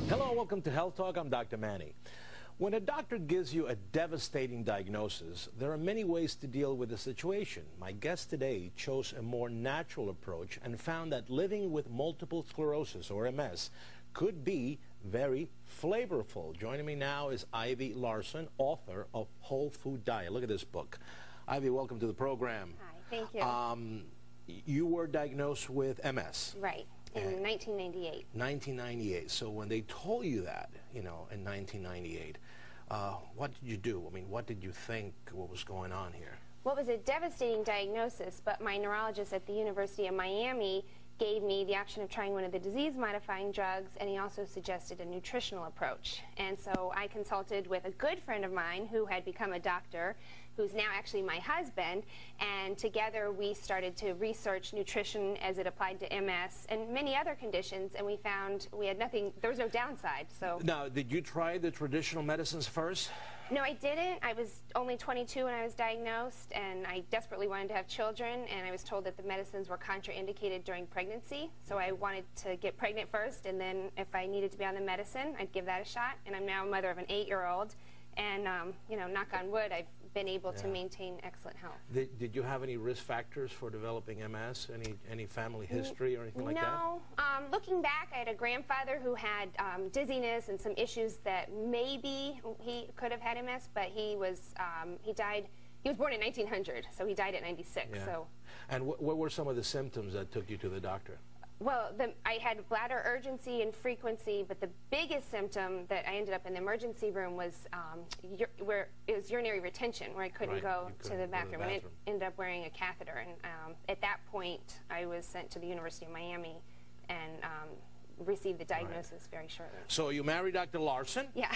Hello, welcome to Health Talk. I'm Dr. Manny. When a doctor gives you a devastating diagnosis, there are many ways to deal with the situation. My guest today chose a more natural approach and found that living with multiple sclerosis, or MS, could be very flavorful. Joining me now is Ivy Larson, author of Whole Foods Diet. Look at this book. Ivy, welcome to the program. Hi, thank you. You were diagnosed with MS. Right, in 1998. 1998. So when they told you that, in 1998, what did you do? I mean, what did you think what was going on here? Well, it was a devastating diagnosis, but my neurologist at the University of Miami gave me the option of trying one of the disease-modifying drugs, and he also suggested a nutritional approach. And so I consulted with a good friend of mine who had become a doctor, who's now actually my husband, and together we started to research nutrition as it applied to MS and many other conditions, and we found we had nothing, there was no downside. So now, did you try the traditional medicines first? No, I didn't. I was only 22 when I was diagnosed, and I desperately wanted to have children, and I was told that the medicines were contraindicated during pregnancy, so I wanted to get pregnant first, and then if I needed to be on the medicine, I'd give that a shot. And I'm now a mother of an 8-year-old, and knock on wood, I've been able to maintain excellent health. Did you have any risk factors for developing MS? Any family history or anything like that? No. Looking back, I had a grandfather who had dizziness and some issues that maybe he could have had MS, but he died. He was born in 1900, so he died at 96. Yeah. So. And what were some of the symptoms that took you to the doctor? Well, I had bladder urgency and frequency, but the biggest symptom that I ended up in the emergency room was where it was urinary retention, where I couldn't go to the bathroom. And I ended up wearing a catheter. And at that point, I was sent to the University of Miami and received the diagnosis very shortly. So you married Dr. Larson. Yeah.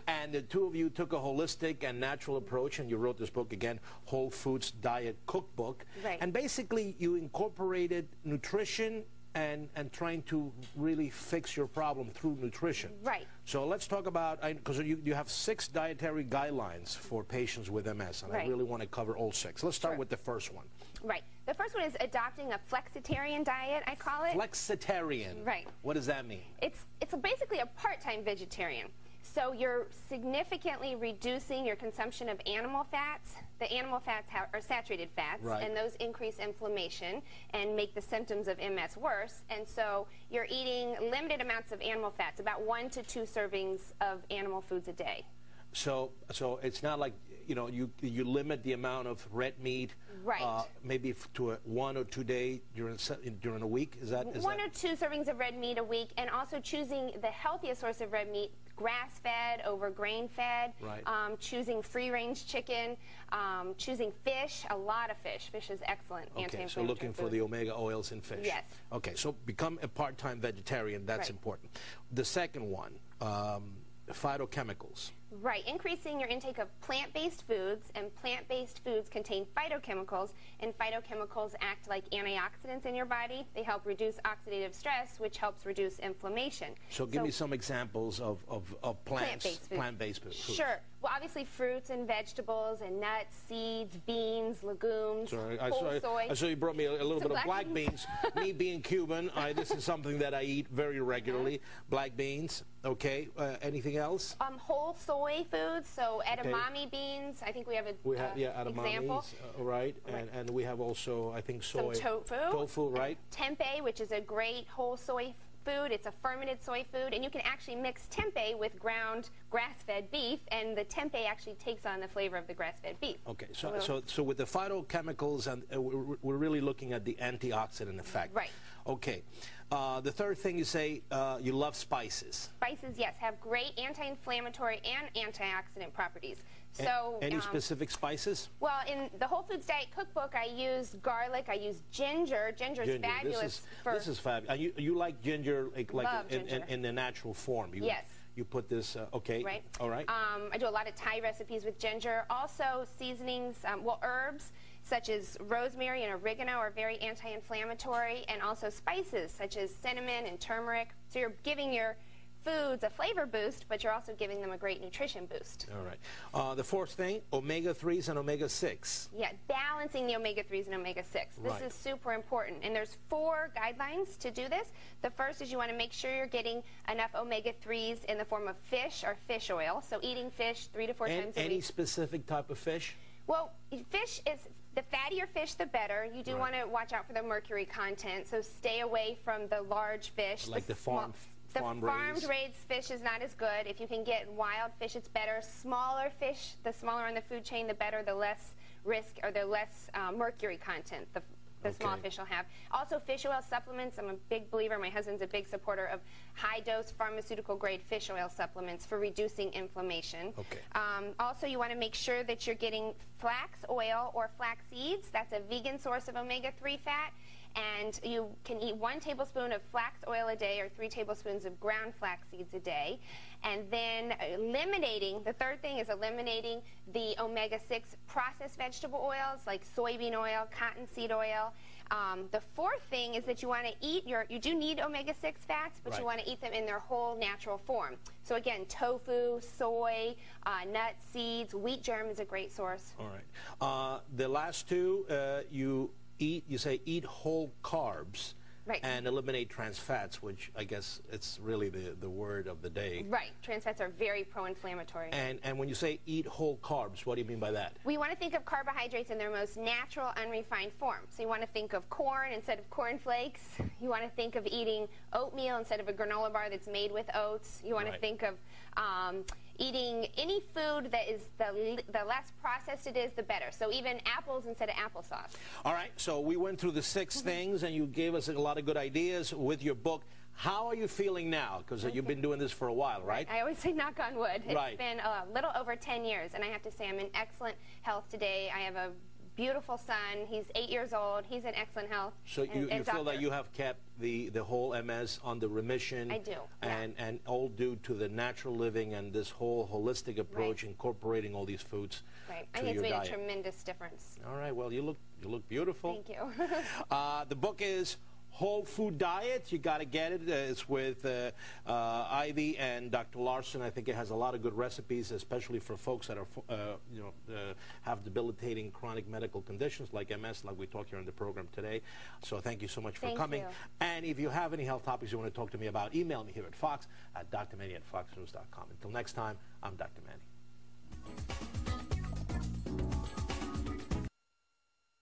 And the two of you took a holistic and natural approach, and you wrote this book again, Whole Foods Diet Cookbook. Right. And basically, you incorporated nutrition and trying to really fix your problem through nutrition. Right. So let's talk about, because you have 6 dietary guidelines for patients with MS, and I really want to cover all 6. Let's start with the first one. Right. The first one is adopting a flexitarian diet, I call it. Flexitarian. Right. What does that mean? It's basically a part-time vegetarian. So you're significantly reducing your consumption of animal fats. The animal fats are saturated fats, and those increase inflammation and make the symptoms of MS worse. And so you're eating limited amounts of animal fats, about 1 to 2 servings of animal foods a day. So it's not like, you limit the amount of red meat, maybe to a 1 or 2 day during a week. Is that 1 or 2 servings of red meat a week, and also choosing the healthiest source of red meat, grass-fed over grain-fed. Choosing free-range chicken, choosing fish, a lot of fish. Fish is excellent anti-inflammatory. So looking for the omega oils in fish. Yes. Okay, so become a part-time vegetarian. That's important. The second one, phytochemicals. Right, increasing your intake of plant-based foods, and plant-based foods contain phytochemicals, and phytochemicals act like antioxidants in your body. They help reduce oxidative stress, which helps reduce inflammation. So give me some examples of plant-based foods. Sure. Well, obviously fruits and vegetables and nuts, seeds, beans, legumes, whole soy. I saw you brought me a little bit of black beans. Me being Cuban, this is something that I eat very regularly. Black beans. Okay. Anything else? Whole soy foods, so edamame beans. I think we have an example. Right. And we have also, I think, soy. Some tofu. Tofu, right. Tempeh, which is a great whole soy food. It's a fermented soy food, and you can actually mix tempeh with ground grass-fed beef, and the tempeh actually takes on the flavor of the grass-fed beef. Okay, so with the phytochemicals, and we're really looking at the antioxidant effect. Right. Okay. The third thing you say, you love spices. Spices, yes, have great anti-inflammatory and antioxidant properties. So, any specific spices? Well, in the Whole Foods Diet Cookbook, I use garlic, I use ginger. Ginger is fabulous. This is fabulous. You like ginger, Love ginger. In the natural form. Yes. You put this, okay. Right. All right. I do a lot of Thai recipes with ginger. Also, seasonings, herbs such as rosemary and oregano are very anti-inflammatory, and also spices such as cinnamon and turmeric. So you're giving your foods a flavor boost, but you're also giving them a great nutrition boost. All right. The fourth thing, omega-3s and omega-6. Yeah, balancing the omega-3s and omega-6. This is super important. And there's 4 guidelines to do this. The first is you want to make sure you're getting enough omega-3s in the form of fish or fish oil. So eating fish 3 to 4 times a week. Any specific type of fish? Well, fish is, the fattier fish, the better. You do want to watch out for the mercury content, so stay away from the large fish. Like the farmed raised fish is not as good. If you can get wild fish, it's better. Smaller fish, the smaller on the food chain, the better, the less risk or the less mercury content the small fish will have. Also, fish oil supplements. I'm a big believer. My husband's a big supporter of high-dose pharmaceutical-grade fish oil supplements for reducing inflammation. Okay. Also, you want to make sure that you're getting flax oil or flax seeds. That's a vegan source of omega-3 fat. And you can eat 1 tablespoon of flax oil a day or 3 tablespoons of ground flax seeds a day. And then the third thing is eliminating the omega-6 processed vegetable oils like soybean oil, cottonseed oil. The fourth thing is that you want to eat you do need omega-6 fats, but you want to eat them in their whole natural form. So again, tofu, soy, nuts, seeds, wheat germ is a great source. All right. The last 2, you say eat whole carbs. Right. And eliminate trans fats, which I guess it's really the word of the day. Right. Trans fats are very pro-inflammatory. And when you say eat whole carbs, what do you mean by that? We want to think of carbohydrates in their most natural, unrefined form. So you want to think of corn instead of corn flakes. You want to think of eating oatmeal instead of a granola bar that's made with oats. You want to think of eating any food that is the less processed it is, the better. So even apples instead of applesauce. All right, so we went through the 6 things, and you gave us a lot of good ideas with your book. How are you feeling now? Because you've been doing this for a while, right? I always say knock on wood. It's been a little over 10 years, and I have to say I'm in excellent health today. I have a beautiful son. He's 8 years old. He's in excellent health. So you feel that you have kept the whole MS on the remission? I do. And all due to the natural living and this whole holistic approach, incorporating all these foods. Right. I think it's made a tremendous difference. All right. Well, you look beautiful. Thank you. The book is Whole Food Diet. You got to get it. It's with Ivy and Dr. Larson. I think it has a lot of good recipes, especially for folks that are, have debilitating chronic medical conditions like MS, like we talked here on the program today. So thank you so much for coming. And if you have any health topics you want to talk to me about, email me here at Fox at drmanny@foxnews.com. Until next time, I'm Dr. Manny.